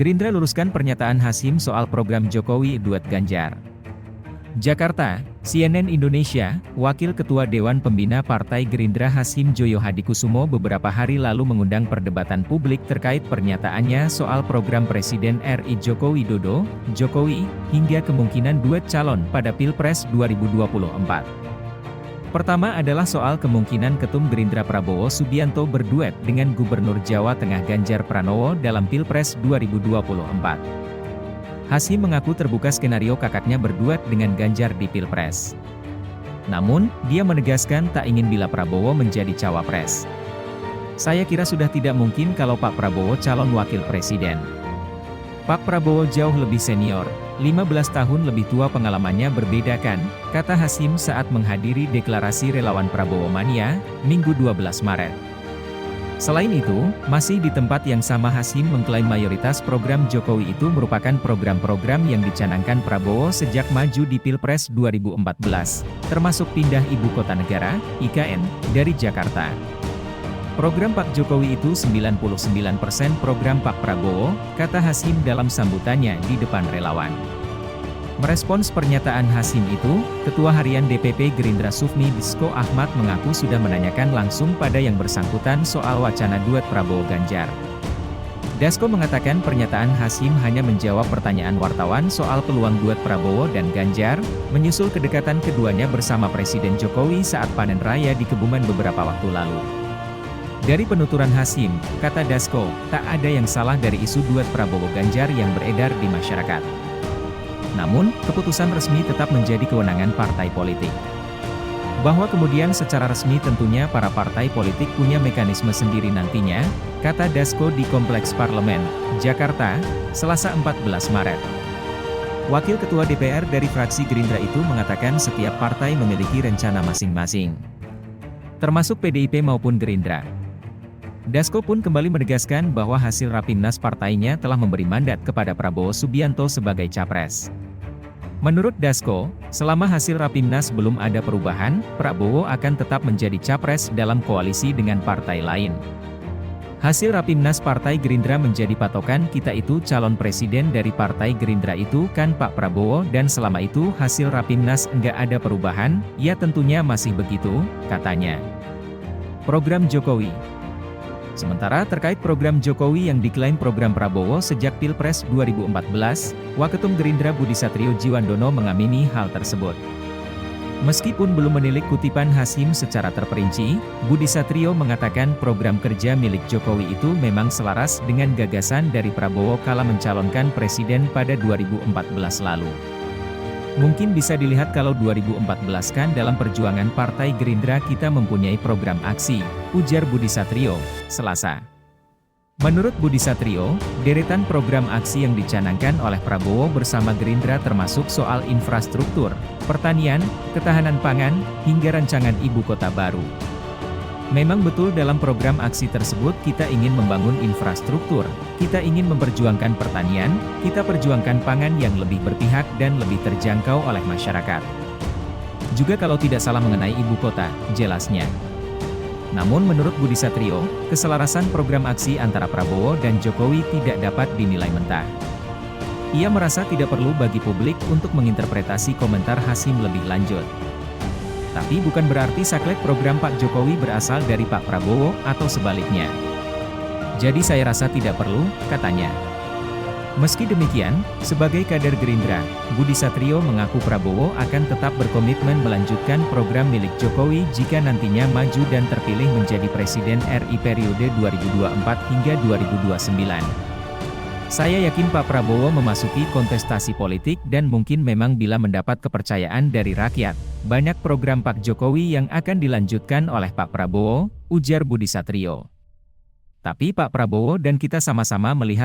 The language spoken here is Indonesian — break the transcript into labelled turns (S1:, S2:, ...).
S1: Gerindra luruskan pernyataan Hasyim soal program Jokowi duet Ganjar. Jakarta, CNN Indonesia, Wakil Ketua Dewan Pembina Partai Gerindra Hasyim Joyo Hadikusumo beberapa hari lalu mengundang perdebatan publik terkait pernyataannya soal program Presiden RI Joko Widodo, Jokowi, hingga kemungkinan duet calon pada Pilpres 2024. Pertama adalah soal kemungkinan Ketum Gerindra Prabowo Subianto berduet dengan Gubernur Jawa Tengah Ganjar Pranowo dalam Pilpres 2024. Hasyim mengaku terbuka skenario kakaknya berduet dengan Ganjar di Pilpres. Namun, dia menegaskan tak ingin bila Prabowo menjadi cawapres. Saya kira sudah tidak mungkin kalau Pak Prabowo calon wakil presiden. Pak Prabowo jauh lebih senior, 15 tahun lebih tua pengalamannya berbeda kan, kata Hasyim saat menghadiri deklarasi relawan Prabowo Mania, Minggu 12 Maret. Selain itu, masih di tempat yang sama Hasyim mengklaim mayoritas program Jokowi itu merupakan program-program yang dicanangkan Prabowo sejak maju di Pilpres 2014, termasuk pindah ibu kota negara, IKN, dari Jakarta. Program Pak Jokowi itu 99% program Pak Prabowo, kata Hasyim dalam sambutannya di depan relawan. Merespons pernyataan Hasyim itu, Ketua Harian DPP Gerindra Sufmi Dasko Ahmad mengaku sudah menanyakan langsung pada yang bersangkutan soal wacana duet Prabowo-Ganjar. Dasko mengatakan pernyataan Hasyim hanya menjawab pertanyaan wartawan soal peluang duet Prabowo dan Ganjar, menyusul kedekatan keduanya bersama Presiden Jokowi saat panen raya di Kebumen beberapa waktu lalu. Dari penuturan Hasyim, kata Dasko, tak ada yang salah dari isu duet Prabowo-Ganjar yang beredar di masyarakat. Namun, keputusan resmi tetap menjadi kewenangan partai politik. Bahwa kemudian secara resmi tentunya para partai politik punya mekanisme sendiri nantinya, kata Dasko di Kompleks Parlemen, Jakarta, Selasa 14 Maret. Wakil Ketua DPR dari fraksi Gerindra itu mengatakan setiap partai memiliki rencana masing-masing, termasuk PDIP maupun Gerindra. Dasko pun kembali menegaskan bahwa hasil Rapimnas partainya telah memberi mandat kepada Prabowo Subianto sebagai capres. Menurut Dasko, selama hasil Rapimnas belum ada perubahan, Prabowo akan tetap menjadi capres dalam koalisi dengan partai lain. Hasil Rapimnas Partai Gerindra menjadi patokan kita itu calon presiden dari Partai Gerindra itu kan Pak Prabowo dan selama itu hasil Rapimnas enggak ada perubahan, ya tentunya masih begitu, katanya. Program Jokowi. Sementara terkait program Jokowi yang diklaim program Prabowo sejak Pilpres 2014, Waketum Gerindra Budi Satrio Jiwandono mengamini hal tersebut. Meskipun belum menilik kutipan Hasyim secara terperinci, Budi Satrio mengatakan program kerja milik Jokowi itu memang selaras dengan gagasan dari Prabowo kala mencalonkan presiden pada 2014 lalu. Mungkin bisa dilihat kalau 2014 kan dalam perjuangan Partai Gerindra kita mempunyai program aksi, ujar Budi Satrio, Selasa. Menurut Budi Satrio, deretan program aksi yang dicanangkan oleh Prabowo bersama Gerindra termasuk soal infrastruktur, pertanian, ketahanan pangan, hingga rancangan ibu kota baru. Memang betul dalam program aksi tersebut kita ingin membangun infrastruktur, kita ingin memperjuangkan pertanian, kita perjuangkan pangan yang lebih berpihak dan lebih terjangkau oleh masyarakat. Juga kalau tidak salah mengenai ibu kota, jelasnya. Namun menurut Budi Satrio, keselarasan program aksi antara Prabowo dan Jokowi tidak dapat dinilai mentah. Ia merasa tidak perlu bagi publik untuk menginterpretasi komentar Hasyim lebih lanjut. Tapi bukan berarti saklek program Pak Jokowi berasal dari Pak Prabowo atau sebaliknya. Jadi saya rasa tidak perlu, katanya. Meski demikian, sebagai kader Gerindra, Budi Satrio mengaku Prabowo akan tetap berkomitmen melanjutkan program milik Jokowi jika nantinya maju dan terpilih menjadi Presiden RI periode 2024 hingga 2029. Saya yakin Pak Prabowo memasuki kontestasi politik dan mungkin memang bila mendapat kepercayaan dari rakyat, banyak program Pak Jokowi yang akan dilanjutkan oleh Pak Prabowo, ujar Budi Satrio. Tapi Pak Prabowo dan kita sama-sama melihat